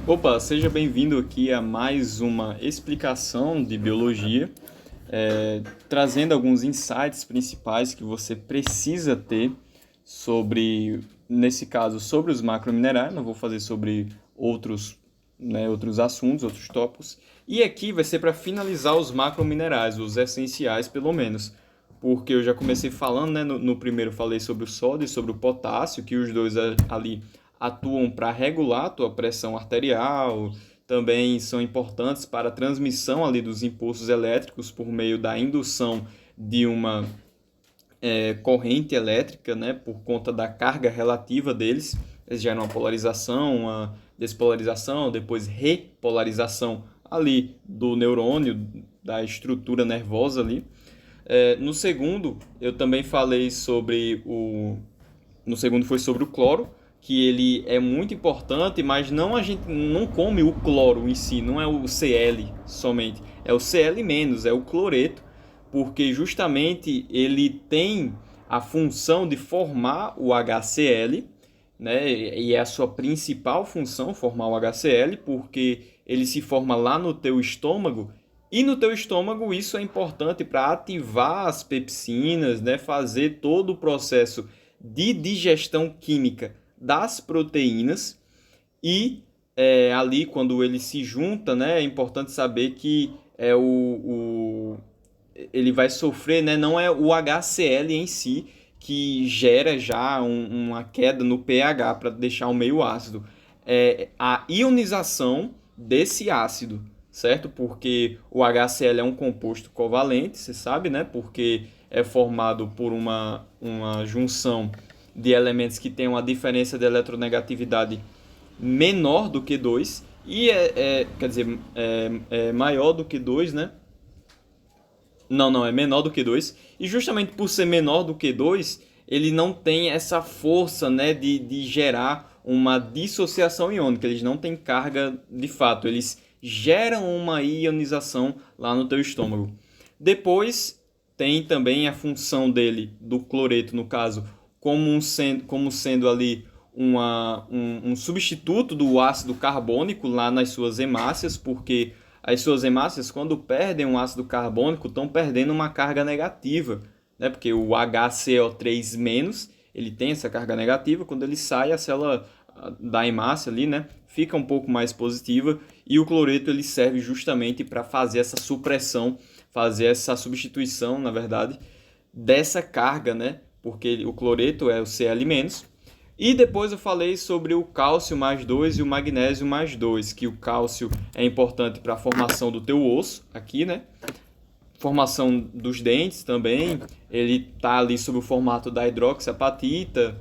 Opa, seja bem-vindo aqui a mais uma explicação de biologia, trazendo alguns insights principais que você precisa ter sobre, nesse caso, sobre os macrominerais. Não vou fazer sobre outros assuntos, outros tópicos. E aqui vai ser para finalizar os macrominerais, os essenciais pelo menos. Porque eu já comecei falando, né? No primeiro falei sobre o sódio e sobre o potássio, que os dois ali atuam para regular a tua pressão arterial, também são importantes para a transmissão ali dos impulsos elétricos por meio da indução de uma corrente elétrica, né, por conta da carga relativa deles. Eles geram uma polarização, uma despolarização, depois repolarização ali do neurônio, da estrutura nervosa ali. No segundo, eu também falei sobre o... No segundo foi sobre o cloro, que ele é muito importante, mas não a gente não come o cloro em si, não é o Cl somente, é o Cl-, é o cloreto, porque justamente ele tem a função de formar o HCl, né? E é a sua principal função formar o HCl, porque ele se forma lá no teu estômago. E no teu estômago isso é importante para ativar as pepsinas, né? Fazer todo o processo de digestão química das proteínas e ali quando ele se junta, né, é importante saber que ele vai sofrer, né, não é o HCl em si que gera já uma queda no pH para deixar o meio ácido, é a ionização desse ácido, certo? Porque o HCl é um composto covalente, você sabe, né? Porque é formado por uma junção de elementos que têm uma diferença de eletronegatividade menor do que 2 e quer dizer, é maior do que 2, né? Não, é menor do que 2. E justamente por ser menor do que 2, ele não tem essa força, né, de gerar uma dissociação iônica. Eles não têm carga de fato. Eles geram uma ionização lá no teu estômago. Depois tem também a função dele, do cloreto no caso, como sendo ali um substituto do ácido carbônico lá nas suas hemácias, porque as suas hemácias, quando perdem um ácido carbônico, estão perdendo uma carga negativa, né? Porque o HCO3-, ele tem essa carga negativa, quando ele sai, a célula da hemácia ali, né, fica um pouco mais positiva, e o cloreto ele serve justamente para fazer essa supressão, fazer essa substituição, na verdade, dessa carga, né? Porque o cloreto é o Cl-. E depois eu falei sobre o cálcio mais 2 e o magnésio mais 2, que o cálcio é importante para a formação do teu osso, aqui, né? Formação dos dentes também, ele tá ali sob o formato da hidroxiapatita.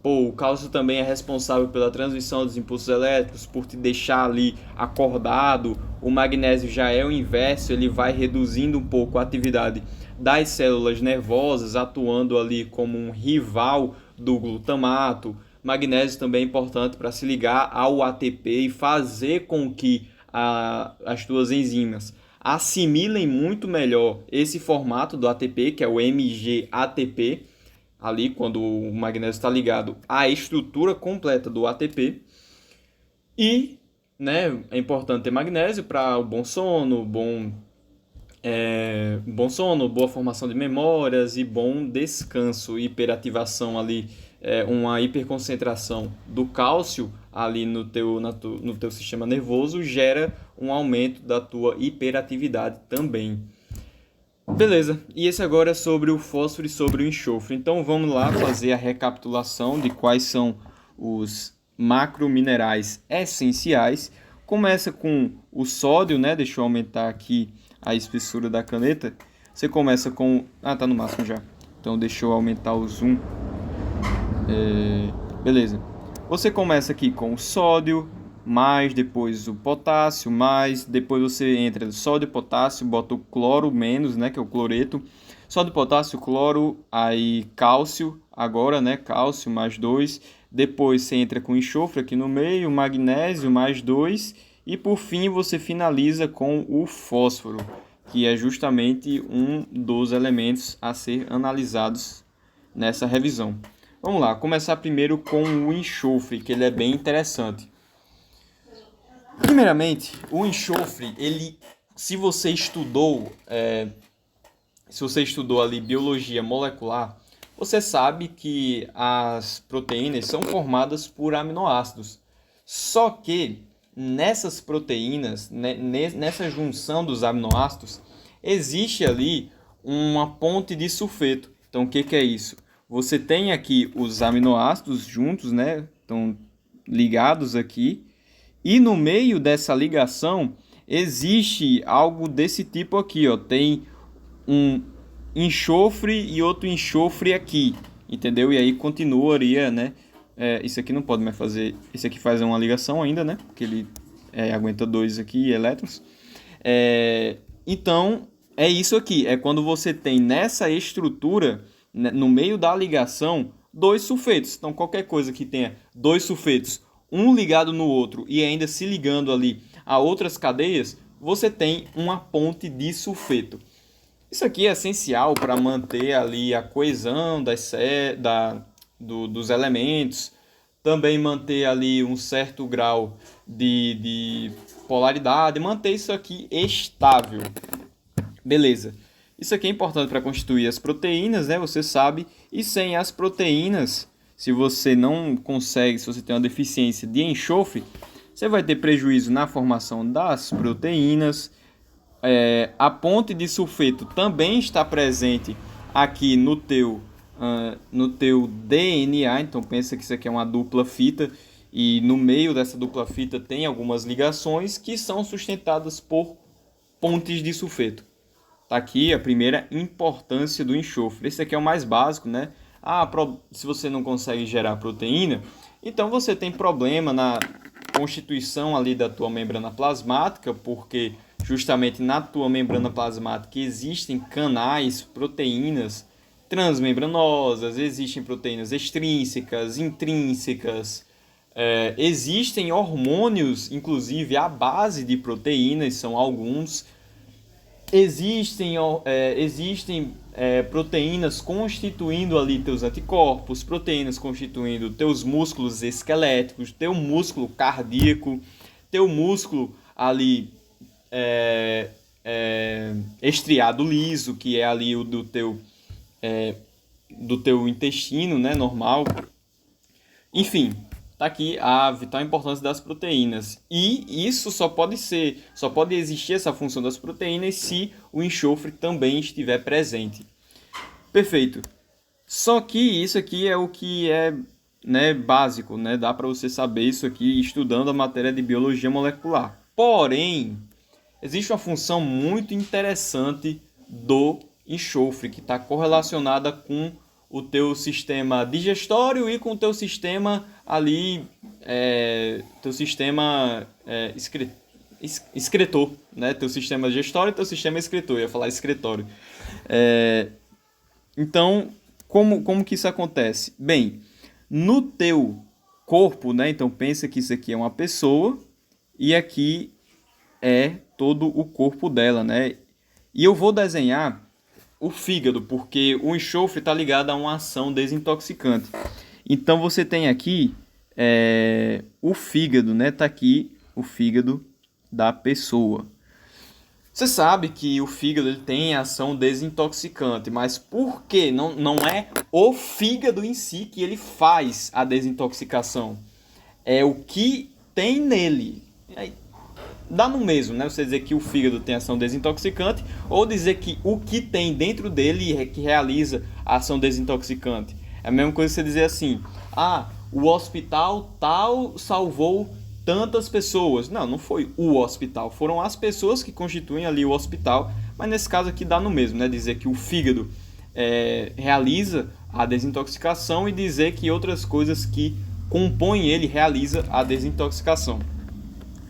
O cálcio também é responsável pela transmissão dos impulsos elétricos, por te deixar ali acordado. O magnésio já é o inverso, ele vai reduzindo um pouco a atividade das células nervosas, atuando ali como um rival do glutamato. Magnésio também é importante para se ligar ao ATP e fazer com que as tuas enzimas assimilem muito melhor esse formato do ATP, que é o MGATP, ali quando o magnésio está ligado à estrutura completa do ATP. E, né, é importante ter magnésio para o bom sono, boa formação de memórias e bom descanso, hiperativação ali, uma hiperconcentração do cálcio ali no teu sistema nervoso gera um aumento da tua hiperatividade também. Beleza, e esse agora é sobre o fósforo e sobre o enxofre. Então vamos lá fazer a recapitulação de quais são os macrominerais essenciais. Começa com o sódio, né? Deixa eu aumentar aqui a espessura da caneta. Você começa com... tá no máximo já. Então deixa eu aumentar o zoom. Beleza. Você começa aqui com o sódio, mais depois o potássio, mais depois você entra no sódio, potássio, bota o cloro menos, né, que é o cloreto. Sódio, potássio, cloro, aí cálcio, agora, né, cálcio mais 2. Depois você entra com enxofre aqui no meio, magnésio mais 2 e por fim você finaliza com o fósforo, que é justamente um dos elementos a ser analisados nessa revisão. Vamos lá, começar primeiro com o enxofre, que ele é bem interessante. Primeiramente, o enxofre, se você estudou ali biologia molecular, você sabe que as proteínas são formadas por aminoácidos. Só que nessas proteínas, nessa junção dos aminoácidos, existe ali uma ponte de sulfeto. Então, o que que é isso? Você tem aqui os aminoácidos juntos, né? Estão ligados aqui. E no meio dessa ligação existe algo desse tipo aqui, ó. Tem um enxofre e outro enxofre aqui, entendeu? E aí continuaria, né? Isso aqui não pode mais fazer. Isso aqui faz uma ligação ainda, né? Porque ele aguenta dois aqui elétrons. Então é isso aqui. É quando você tem nessa estrutura, né, no meio da ligação, dois sulfetos. Então qualquer coisa que tenha dois sulfetos, um ligado no outro e ainda se ligando ali a outras cadeias, você tem uma ponte de sulfeto. Isso aqui é essencial para manter ali a coesão dos elementos, também manter ali um certo grau de polaridade, manter isso aqui estável. Beleza. Isso aqui é importante para constituir as proteínas, né? Você sabe. E sem as proteínas, se você não consegue, se você tem uma deficiência de enxofre, você vai ter prejuízo na formação das proteínas. A ponte de sulfeto também está presente aqui no teu DNA. Então pensa que isso aqui é uma dupla fita e no meio dessa dupla fita tem algumas ligações que são sustentadas por pontes de sulfeto. Tá aqui a primeira importância do enxofre. Esse aqui é o mais básico, né? Se você não consegue gerar proteína, então você tem problema na constituição ali da tua membrana plasmática, porque justamente na tua membrana plasmática existem canais, proteínas transmembranosas, existem proteínas extrínsecas, intrínsecas, existem hormônios, inclusive à base de proteínas, são alguns. Existem proteínas constituindo ali teus anticorpos, proteínas constituindo teus músculos esqueléticos, teu músculo cardíaco, teu músculo ali estriado liso, que é ali o do teu intestino, né, normal. Enfim, tá aqui a vital importância das proteínas. E isso só pode existir essa função das proteínas se o enxofre também estiver presente. Perfeito. Só que isso aqui é o que é, né, básico, né? Dá para você saber isso aqui estudando a matéria de biologia molecular. Porém, existe uma função muito interessante do enxofre que está correlacionada com o teu sistema digestório e com o teu sistema ali, teu sistema excretor, né? Teu sistema digestório e teu sistema excretor, eu ia falar excretório. Então, como que isso acontece? Bem, no teu corpo, né? Então pensa que isso aqui é uma pessoa e aqui é todo o corpo dela, né? E eu vou desenhar o fígado, porque o enxofre está ligado a uma ação desintoxicante. Então você tem aqui o fígado, né? Tá aqui o fígado da pessoa. Você sabe que o fígado ele tem ação desintoxicante, mas por que não é o fígado em si que ele faz a desintoxicação? É o que tem nele. Dá no mesmo, né? Você dizer que o fígado tem ação desintoxicante ou dizer que o que tem dentro dele é que realiza a ação desintoxicante. É a mesma coisa que você dizer assim: o hospital tal salvou tantas pessoas. Não foi o hospital, foram as pessoas que constituem ali o hospital, mas nesse caso aqui dá no mesmo, né? Dizer que o fígado realiza a desintoxicação e dizer que outras coisas que compõem ele realiza a desintoxicação.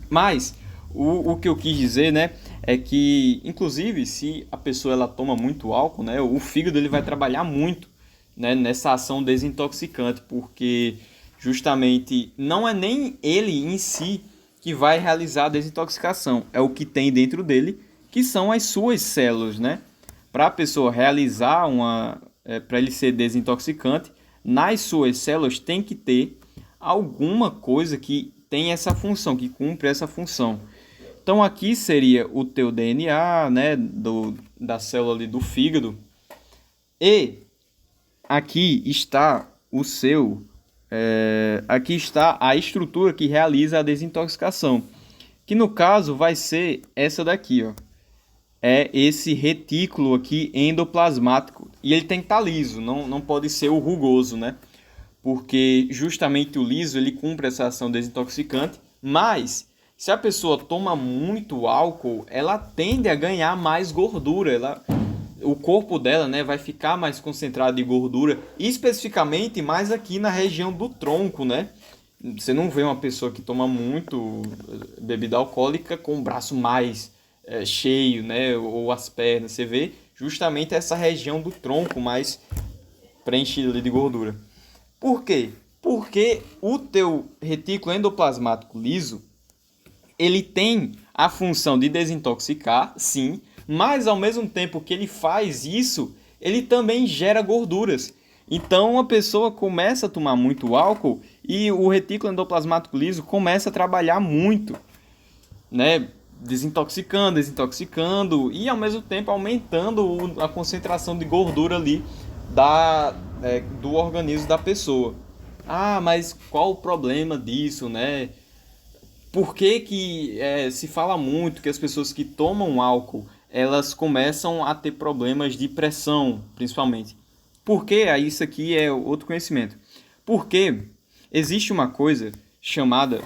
Mas o que eu quis dizer, né, é que, inclusive, se a pessoa ela toma muito álcool, né, o fígado ele vai trabalhar muito, né, nessa ação desintoxicante, porque justamente não é nem ele em si que vai realizar a desintoxicação, é o que tem dentro dele, que são as suas células, né? Para a pessoa realizar para ele ser desintoxicante, nas suas células tem que ter alguma coisa que tem essa função, que cumpre essa função. Então aqui seria o teu DNA, né, da célula ali do fígado. E aqui está o seu... aqui está a estrutura que realiza a desintoxicação. Que no caso vai ser essa daqui, ó. É esse retículo aqui endoplasmático. E ele tem que estar liso, não pode ser o rugoso, né? Porque justamente o liso ele cumpre essa ação desintoxicante, mas se a pessoa toma muito álcool, ela tende a ganhar mais gordura, o corpo dela, né, vai ficar mais concentrado em gordura, especificamente mais aqui na região do tronco, né? Você não vê uma pessoa que toma muito bebida alcoólica com o braço mais cheio, né, ou as pernas, você vê justamente essa região do tronco mais preenchida de gordura. Por quê? Porque o teu retículo endoplasmático liso, ele tem a função de desintoxicar, sim, mas ao mesmo tempo que ele faz isso, ele também gera gorduras. Então a pessoa começa a tomar muito álcool e o retículo endoplasmático liso começa a trabalhar muito, né? Desintoxicando e ao mesmo tempo aumentando a concentração de gordura ali do organismo da pessoa. Ah, mas qual o problema disso, né? Por que se fala muito que as pessoas que tomam álcool, elas começam a ter problemas de pressão, principalmente? Porque aí isso aqui é outro conhecimento. Porque existe uma coisa chamada...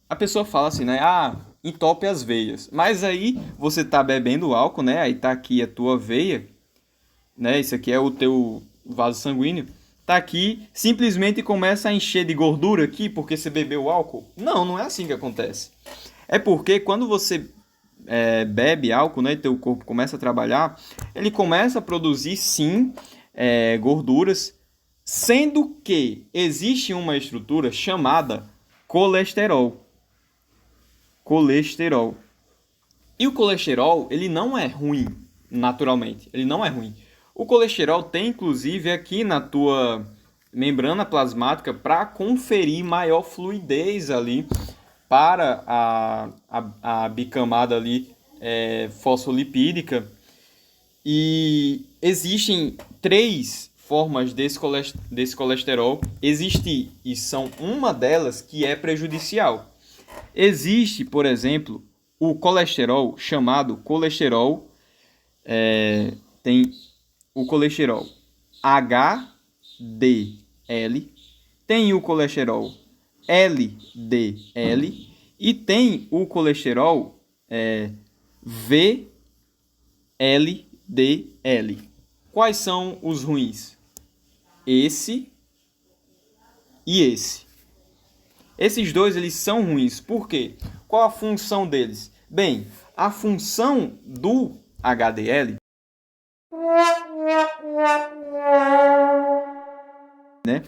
a pessoa fala assim, né? Ah, entope as veias. Mas aí você tá bebendo álcool, né? Aí tá aqui a tua veia, né? Isso aqui é o teu vaso sanguíneo. Tá aqui, simplesmente começa a encher de gordura aqui porque você bebeu álcool? Não é assim que acontece. É porque quando você bebe álcool, né, teu corpo começa a trabalhar, ele começa a produzir sim gorduras, sendo que existe uma estrutura chamada colesterol. E o colesterol, ele não é ruim, naturalmente. Ele não é ruim. O colesterol tem, inclusive, aqui na tua membrana plasmática para conferir maior fluidez ali para a bicamada ali fosfolipídica. E existem 3 formas desse colesterol existir, e são uma delas que é prejudicial. Existe, por exemplo, o colesterol chamado colesterol, tem o colesterol HDL, tem o colesterol LDL e tem o colesterol VLDL. Quais são os ruins? Esse e esse. Esses dois eles são ruins. Por quê? Qual a função deles? Bem, a função do HDL, né,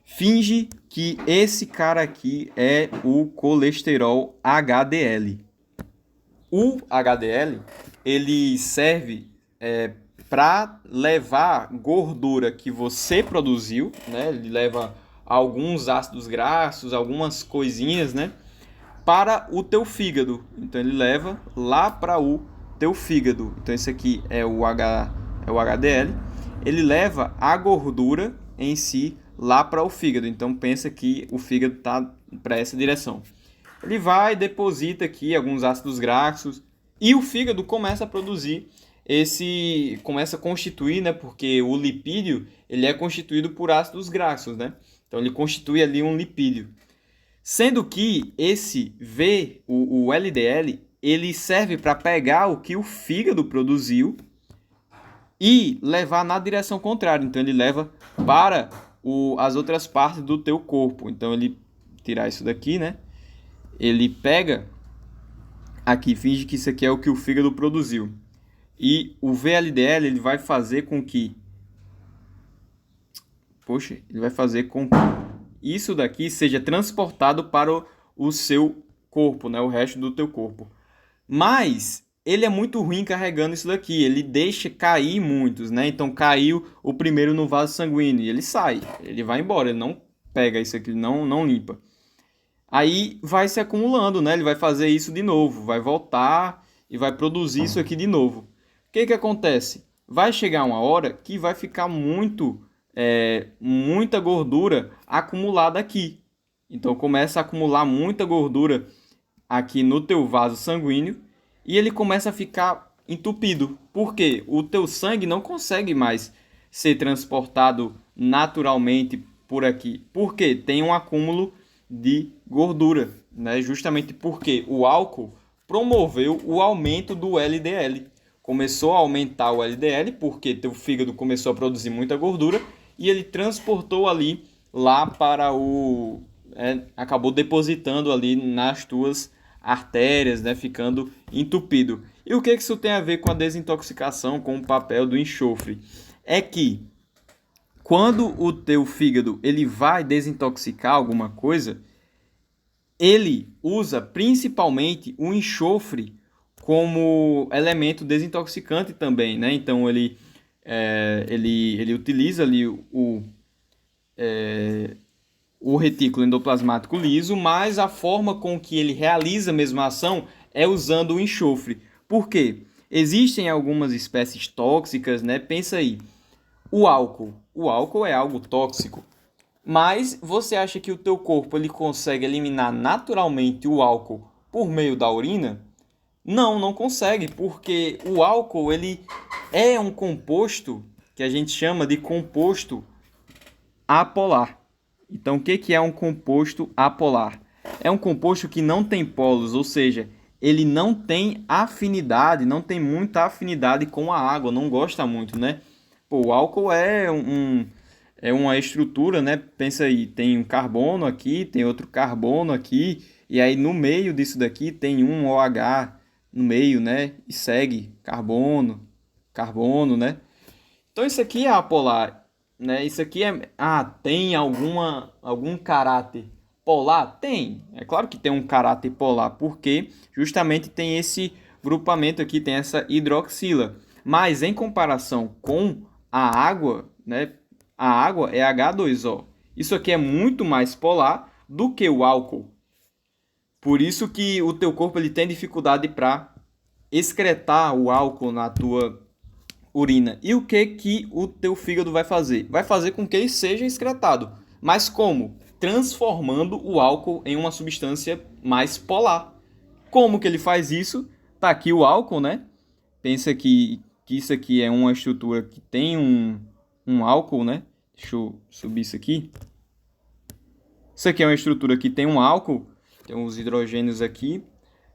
finge que esse cara aqui é o colesterol HDL. O HDL ele serve para levar gordura que você produziu, né? Ele leva alguns ácidos graxos, algumas coisinhas, né, para o teu fígado. Então ele leva lá para o teu fígado. Então esse aqui é o HDL. Ele leva a gordura em si lá para o fígado. Então pensa que o fígado está para essa direção. Ele vai, deposita aqui alguns ácidos graxos e o fígado começa a produzir começa a constituir, né, porque o lipídio ele é constituído por ácidos graxos, né? Então ele constitui ali um lipídio. Sendo que o LDL, ele serve para pegar o que o fígado produziu e levar na direção contrária. Então ele leva para as outras partes do teu corpo. Então ele tirar isso daqui, né? Ele pega aqui, finge que isso aqui é o que o fígado produziu. E o VLDL ele vai fazer com que isso daqui seja transportado para o seu corpo, né? O resto do teu corpo. Mas ele é muito ruim carregando isso daqui. Ele deixa cair muitos, né? Então caiu o primeiro no vaso sanguíneo e ele sai. Ele vai embora, ele não pega isso aqui, não limpa. Aí vai se acumulando, né? Ele vai fazer isso de novo, vai voltar e vai produzir isso aqui de novo. O que que acontece? Vai chegar uma hora que vai ficar muita gordura acumulada aqui. Então começa a acumular muita gordura aqui no teu vaso sanguíneo e ele começa a ficar entupido. Por quê? O teu sangue não consegue mais ser transportado naturalmente por aqui. Por quê? Tem um acúmulo de gordura, né? Justamente porque o álcool promoveu o aumento do LDL. Começou a aumentar o LDL porque teu fígado começou a produzir muita gordura e ele transportou ali lá para acabou depositando ali nas tuas artérias, né, ficando entupido. E o que isso tem a ver com a desintoxicação, com o papel do enxofre? É que quando o teu fígado ele vai desintoxicar alguma coisa, ele usa principalmente o enxofre como elemento desintoxicante também, né? Então ele utiliza ali o retículo endoplasmático liso, mas a forma com que ele realiza a mesma ação é usando o enxofre. Por quê? Existem algumas espécies tóxicas, né? Pensa aí, o álcool. O álcool é algo tóxico. Mas você acha que o teu corpo ele consegue eliminar naturalmente o álcool por meio da urina? Não, não consegue, porque o álcool ele é um composto que a gente chama de composto apolar. Então, o que é um composto apolar? É um composto que não tem polos, ou seja, ele não tem afinidade, não tem muita afinidade com a água, não gosta muito, né? Pô, o álcool é uma estrutura, né? Pensa aí, tem um carbono aqui, tem outro carbono aqui, e aí no meio disso daqui tem um OH no meio, né? E segue carbono, carbono, né? Então isso aqui é apolar, né? Isso aqui tem algum caráter polar? Tem. É claro que tem um caráter polar, porque justamente tem esse grupamento aqui, tem essa hidroxila. Mas em comparação com a água, né? A água é H2O. Isso aqui é muito mais polar do que o álcool. Por isso que o teu corpo ele tem dificuldade para excretar o álcool na tua urina. E o que o teu fígado vai fazer? Vai fazer com que ele seja excretado. Mas como? Transformando o álcool em uma substância mais polar. Como que ele faz isso? Tá aqui o álcool, né? Pensa que isso aqui é uma estrutura que tem um álcool, né? Deixa eu subir isso aqui. Isso aqui é uma estrutura que tem um álcool, tem uns hidrogênios aqui.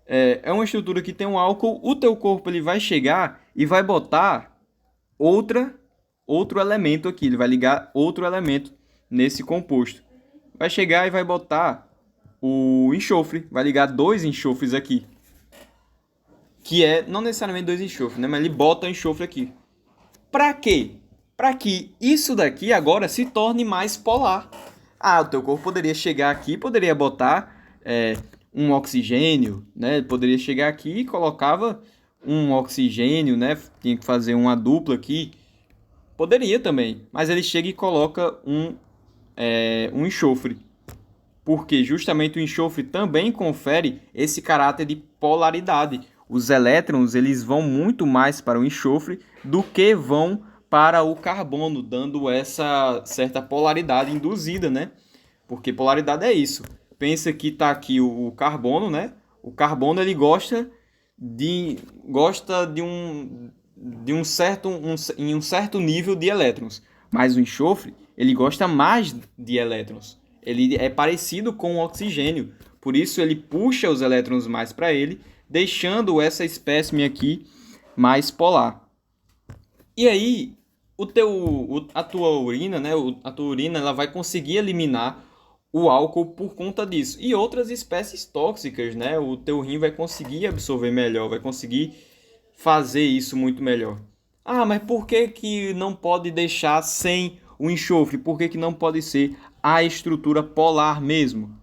É uma estrutura que tem um álcool, o teu corpo ele vai chegar e vai botar outro elemento aqui, ele vai ligar outro elemento nesse composto. Vai chegar e vai botar o enxofre, vai ligar dois enxofres aqui. Que não necessariamente dois enxofres, né? Mas ele bota o enxofre aqui. Para quê? Para que isso daqui agora se torne mais polar. O teu corpo poderia chegar aqui, poderia botar um oxigênio, né? Poderia chegar aqui e colocava um oxigênio, né? Tinha que fazer uma dupla aqui. Poderia também, mas ele chega e coloca um enxofre. Porque justamente o enxofre também confere esse caráter de polaridade. Os elétrons eles vão muito mais para o enxofre do que vão para o carbono, dando essa certa polaridade induzida, né? Porque polaridade é isso. Pensa que está aqui o carbono, né? O carbono ele gosta de um certo nível de elétrons, mas o enxofre ele gosta mais de elétrons. Ele é parecido com o oxigênio, por isso ele puxa os elétrons mais para ele, deixando essa espécime aqui mais polar. E aí a tua urina, né? A tua urina ela vai conseguir eliminar o álcool por conta disso. E outras espécies tóxicas, né? O teu rim vai conseguir absorver melhor, vai conseguir fazer isso muito melhor. Mas por que não pode deixar sem o enxofre? Por que não pode ser a estrutura polar mesmo?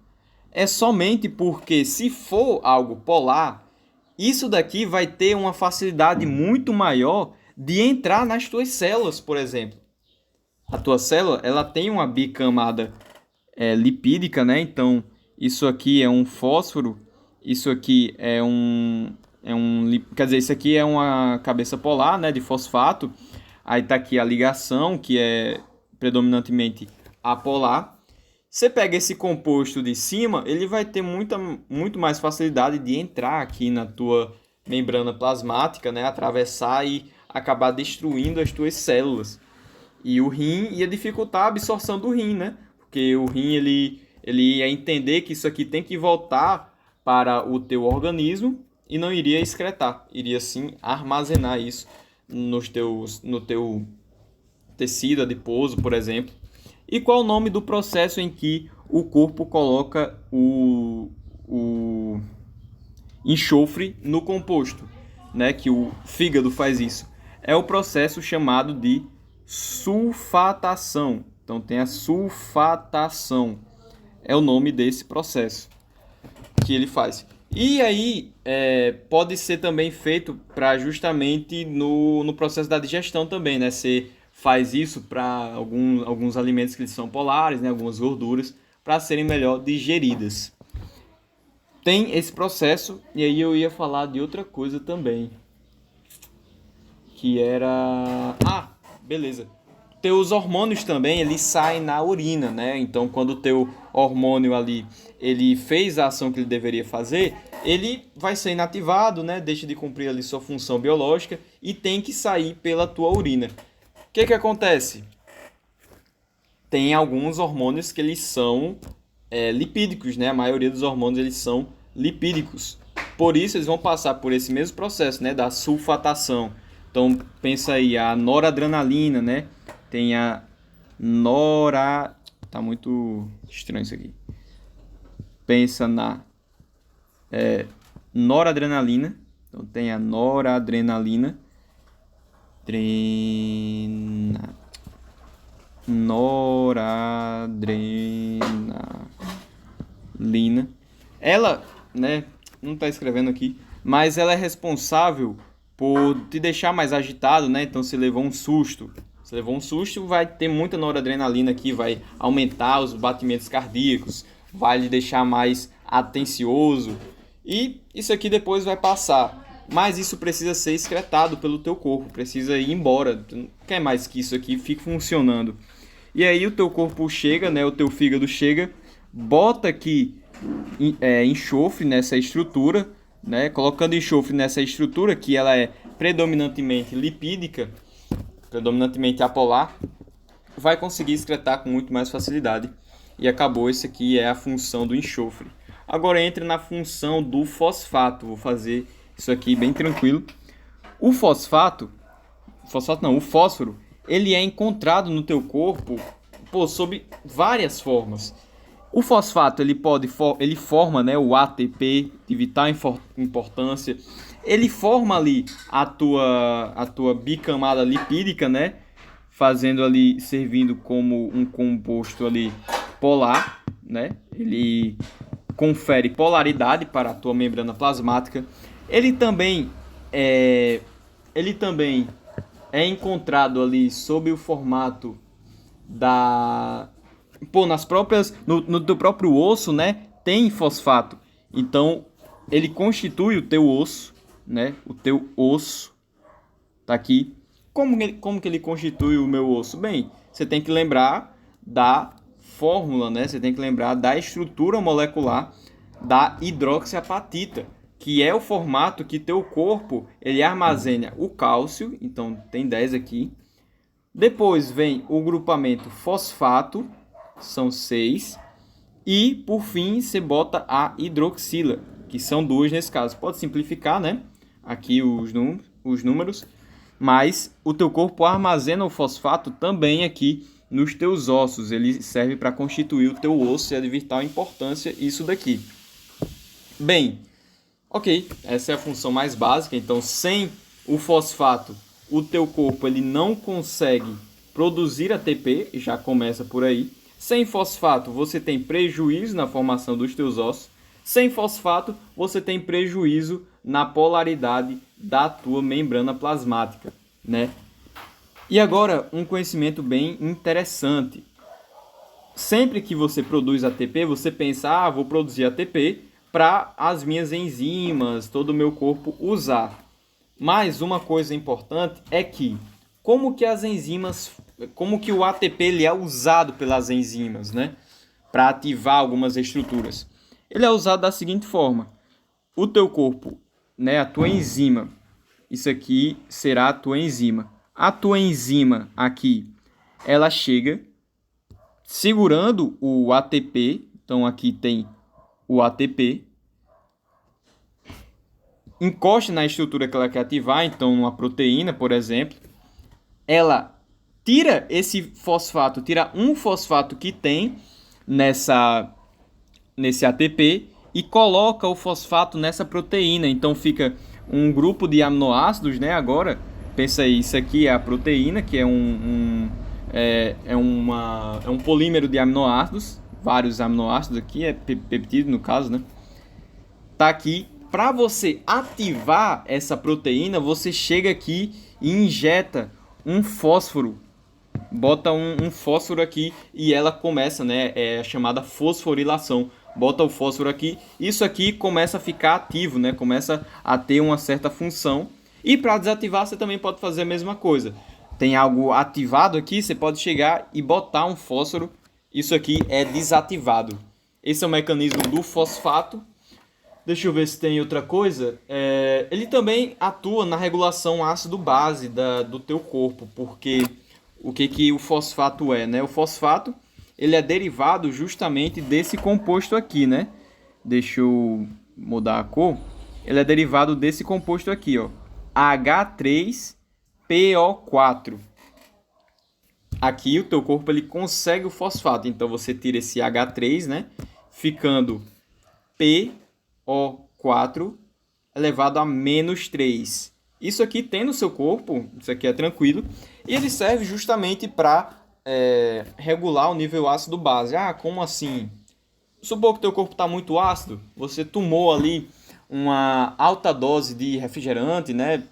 É somente porque se for algo polar, isso daqui vai ter uma facilidade muito maior de entrar nas tuas células, por exemplo. A tua célula ela tem uma bicamada lipídica, né? Então isso aqui é um fósforo, isso aqui quer dizer, isso aqui é uma cabeça polar, né, de fosfato. Aí tá aqui a ligação, que é predominantemente apolar. Você pega esse composto de cima, ele vai ter muito mais facilidade de entrar aqui na tua membrana plasmática, né, atravessar e acabar destruindo as tuas células. E o rim ia dificultar a absorção do rim, né? Porque o rim ele ia entender que isso aqui tem que voltar para o teu organismo e não iria excretar, iria sim armazenar isso no teu tecido adiposo, por exemplo. E qual o nome do processo em que o corpo coloca o enxofre no composto, né? Que o fígado faz isso. É o processo chamado de sulfatação. Então tem a sulfatação. É o nome desse processo que ele faz. E aí pode ser também feito para justamente no processo da digestão também, né? Você faz isso para alguns alimentos que são polares, né? Algumas gorduras, para serem melhor digeridas. Tem esse processo, e aí eu ia falar de outra coisa também. Que era... Ah, beleza. Teus hormônios também, eles saem na urina, né? Então, quando o teu hormônio ali, ele fez a ação que ele deveria fazer, ele vai ser inativado, né? Deixa de cumprir ali sua função biológica e tem que sair pela tua urina. O que acontece? Tem alguns hormônios que eles são lipídicos, né? A maioria dos hormônios, eles são lipídicos. Por isso, eles vão passar por esse mesmo processo, né? Da sulfatação. Então, pensa aí, a noradrenalina, né? Tem a Tá muito estranho isso aqui. Pensa na noradrenalina. Então, tem a noradrenalina. Noradrenalina. Ela, né? Não está escrevendo aqui. Mas ela é responsável por te deixar mais agitado, né? Então, se levou um susto. Se levou um susto, vai ter muita noradrenalina aqui, vai aumentar os batimentos cardíacos, vai lhe deixar mais atencioso. E isso aqui depois vai passar. Mas isso precisa ser excretado pelo teu corpo, precisa ir embora. Tu não quer mais que isso aqui fique funcionando. E aí o teu corpo chega, né? O teu fígado chega, bota aqui enxofre nessa estrutura, né? Colocando enxofre nessa estrutura, que ela é predominantemente lipídica, predominantemente apolar, vai conseguir excretar com muito mais facilidade. E acabou, esse aqui é a função do enxofre. Agora entra na função do fosfato. Vou fazer isso aqui bem tranquilo. O fosforo, ele é encontrado no teu corpo, sob várias formas. O fosfato, ele forma, né, o ATP de vital importância. Ele forma ali a tua bicamada lipídica, né? Fazendo ali, servindo como um composto ali polar, né? Ele confere polaridade para a tua membrana plasmática. Ele também é encontrado ali sob o formato no teu próprio osso, né? Tem fosfato. Então, ele constitui o teu osso, né? O teu osso tá aqui. Como que ele constitui o meu osso? Bem, você tem que lembrar da fórmula, né? Você tem que lembrar da estrutura molecular da hidroxiapatita, que é o formato que teu corpo ele armazena o cálcio. Então, tem 10 aqui. Depois vem o grupamento fosfato, são 6. E, por fim, você bota a hidroxila, que são 2 nesse caso. Pode simplificar, né? Aqui os números. Mas o teu corpo armazena o fosfato também aqui nos teus ossos. Ele serve para constituir o teu osso e é de vital importância isso daqui. Bem, ok, essa é a função mais básica. Então, sem o fosfato, o teu corpo ele não consegue produzir ATP, já começa por aí. Sem fosfato, você tem prejuízo na formação dos teus ossos. Sem fosfato, você tem prejuízo na polaridade da tua membrana plasmática, né? E agora, um conhecimento bem interessante. sempre que você produz ATP, você pensa, vou produzir ATP para as minhas enzimas, todo o meu corpo usar. Mas uma coisa importante é que como que as enzimas, como que o ATP ele é usado pelas enzimas, né? Para ativar algumas estruturas. Ele é usado da seguinte forma: o teu corpo, né, a tua enzima, isso aqui será a tua enzima. A tua enzima aqui, ela chega segurando o ATP, então aqui tem o ATP, encosta na estrutura que ela quer ativar, então numa proteína, por exemplo, ela tira esse fosfato, tira um fosfato que tem nesse ATP e coloca o fosfato nessa proteína. Então fica um grupo de aminoácidos, né? Agora, pensa aí, isso aqui é a proteína, que é um polímero de aminoácidos, vários aminoácidos aqui, é peptídeo no caso, né? Tá aqui. Para você ativar essa proteína, você chega aqui e injeta um fósforo. Bota um fósforo aqui e ela começa, né? É a chamada fosforilação. Bota o fósforo aqui, isso aqui começa a ficar ativo, né? Começa a ter uma certa função. E para desativar, você também pode fazer a mesma coisa. Tem algo ativado aqui, você pode chegar e botar um fósforo. Isso aqui é desativado. Esse é o mecanismo do fosfato. Deixa eu ver se tem outra coisa. Ele também atua na regulação ácido-base do teu corpo, porque o que o fosfato é, né? O fosfato, ele é derivado justamente desse composto aqui, né? Deixa eu mudar a cor. Ele é derivado desse composto aqui, ó, H3PO4. Aqui o teu corpo ele consegue o fosfato, então você tira esse H3, né? Ficando PO4 elevado a menos 3. Isso aqui tem no seu corpo, isso aqui é tranquilo, e ele serve justamente para regular o nível ácido base. Como assim? Supor que o teu corpo está muito ácido, você tomou ali uma alta dose de refrigerante, né?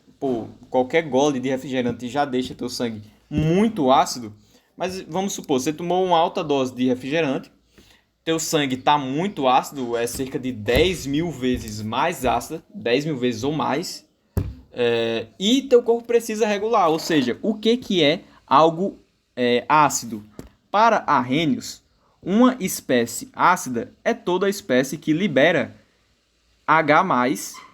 Qualquer gole de refrigerante já deixa teu sangue muito ácido, mas vamos supor, você tomou uma alta dose de refrigerante, teu sangue está muito ácido, é cerca de 10 mil vezes mais ácido, 10 mil vezes ou mais, e teu corpo precisa regular, ou seja, o que é algo ácido? Para arrênios, uma espécie ácida é toda espécie que libera H+,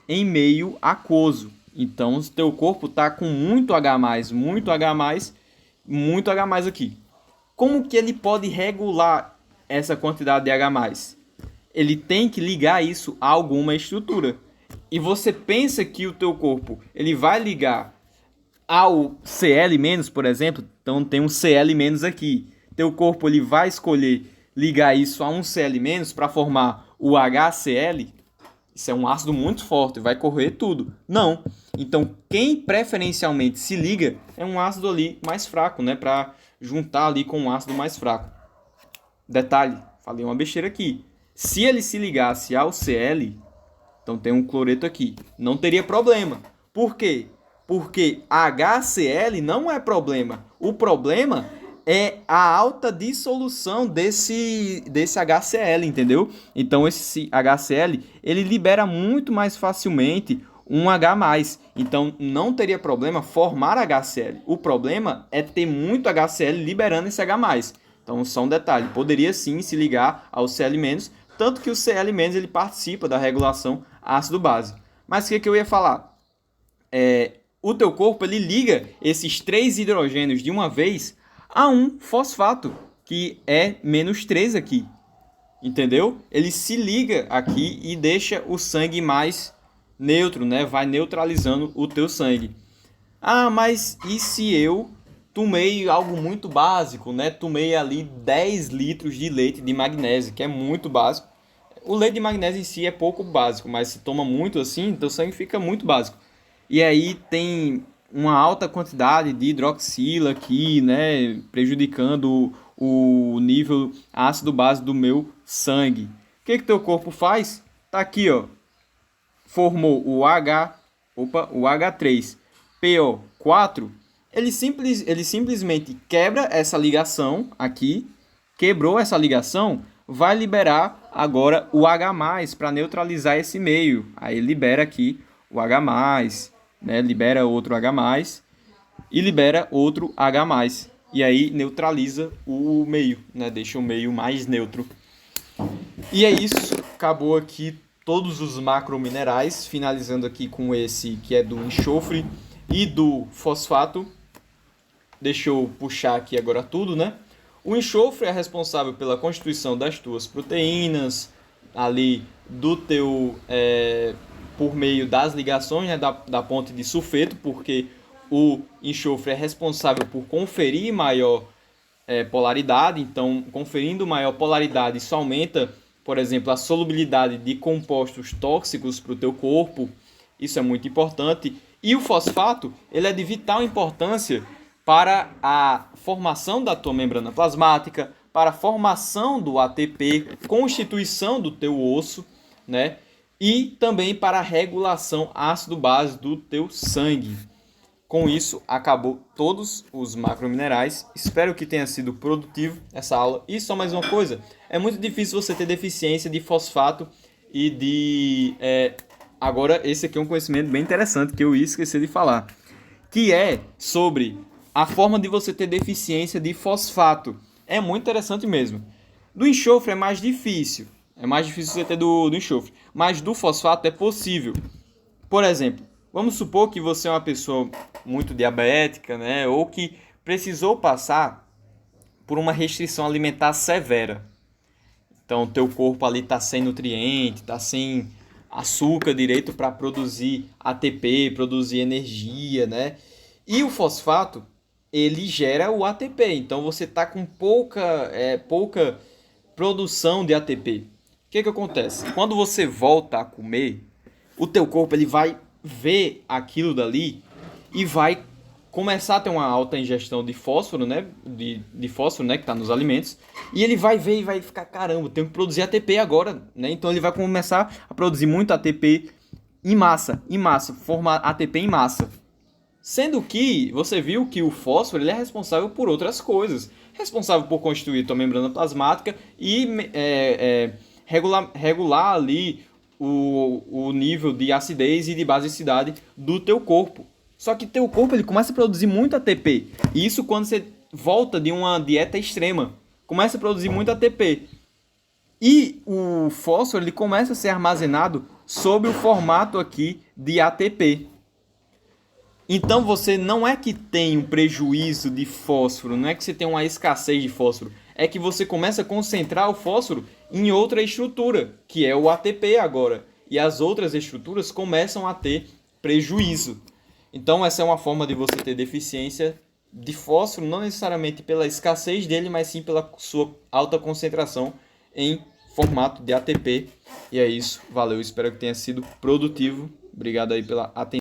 em meio aquoso. Então, se teu corpo está com muito H+, muito H+, muito H+ aqui. Como que ele pode regular essa quantidade de H+? Ele tem que ligar isso a alguma estrutura. E você pensa que o teu corpo ele vai ligar ao Cl-, por exemplo, então tem um Cl- aqui. Teu corpo ele vai escolher ligar isso a um Cl- para formar o HCl. Isso é um ácido muito forte, vai correr tudo. Não. Então, quem preferencialmente se liga é um ácido ali mais fraco, né? Para juntar ali com um ácido mais fraco. Detalhe, falei uma besteira aqui. Se ele se ligasse ao Cl, então tem um cloreto aqui, não teria problema. Por quê? Porque HCl não é problema. O problema é a alta dissolução desse HCl, entendeu? Então esse HCl, ele libera muito mais facilmente um H+. Então não teria problema formar HCl. O problema é ter muito HCl liberando esse H+. Então só um detalhe, poderia sim se ligar ao Cl-, tanto que o Cl- ele participa da regulação ácido-base. Mas o que eu ia falar? O teu corpo ele liga esses 3 hidrogênios de uma vez a um fosfato, que é menos 3 aqui. Entendeu? Ele se liga aqui e deixa o sangue mais neutro, né? Vai neutralizando o teu sangue. Mas e se eu tomei algo muito básico, né? Tomei ali 10 litros de leite de magnésio, que é muito básico. O leite de magnésio em si é pouco básico, mas se toma muito assim, teu sangue fica muito básico. E aí tem uma alta quantidade de hidroxila aqui, né, prejudicando o nível ácido-base do meu sangue. O que teu corpo faz? Tá aqui, ó. Formou o H3PO4. Ele simplesmente quebra essa ligação aqui, quebrou essa ligação, vai liberar agora o H+, para neutralizar esse meio. Aí libera aqui o H+, né? Libera outro H+, e libera outro H+. E aí neutraliza o meio, né? Deixa o meio mais neutro. E é isso, acabou aqui todos os macrominerais, finalizando aqui com esse que é do enxofre e do fosfato. Deixa eu puxar aqui agora tudo, né? O enxofre é responsável pela constituição das tuas proteínas, ali do teu, por meio das ligações, né, da ponte de sulfeto, porque o enxofre é responsável por conferir maior polaridade. Então, conferindo maior polaridade, isso aumenta, por exemplo, a solubilidade de compostos tóxicos para o teu corpo. Isso é muito importante. E o fosfato, ele é de vital importância para a formação da tua membrana plasmática, para a formação do ATP, constituição do teu osso, né? E também para a regulação ácido-base do teu sangue. Com isso, acabou todos os macrominerais. Espero que tenha sido produtivo essa aula. E só mais uma coisa, é muito difícil você ter deficiência de fosfato e de... Agora, esse aqui é um conhecimento bem interessante que eu ia esquecer de falar, que é sobre a forma de você ter deficiência de fosfato. É muito interessante mesmo. Do enxofre é mais difícil você ter do enxofre, mas do fosfato é possível. Por exemplo, vamos supor que você é uma pessoa muito diabética, né? Ou que precisou passar por uma restrição alimentar severa. Então, teu corpo ali está sem nutriente, está sem açúcar direito para produzir ATP, produzir energia, né? E o fosfato, ele gera o ATP. Então, você está com pouca produção de ATP. O que acontece? Quando você volta a comer, o teu corpo ele vai ver aquilo dali e vai começar a ter uma alta ingestão de fósforo, né? De fósforo, né? Que está nos alimentos. E ele vai ver e vai ficar, caramba, tenho que produzir ATP agora, né? Então ele vai começar a produzir muito ATP em massa, formar ATP em massa. Sendo que você viu que o fósforo ele é responsável por outras coisas. Responsável por constituir tua membrana plasmática e regular ali o nível de acidez e de basicidade do teu corpo. Só que teu corpo ele começa a produzir muito ATP. E isso quando você volta de uma dieta extrema. Começa a produzir muito ATP. E o fósforo ele começa a ser armazenado sob o formato aqui de ATP. Então você não é que tem um prejuízo de fósforo, não é que você tem uma escassez de fósforo. É que você começa a concentrar o fósforo em outra estrutura, que é o ATP agora. E as outras estruturas começam a ter prejuízo. Então essa é uma forma de você ter deficiência de fósforo, não necessariamente pela escassez dele, mas sim pela sua alta concentração em formato de ATP. E é isso, valeu, espero que tenha sido produtivo. Obrigado aí pela atenção.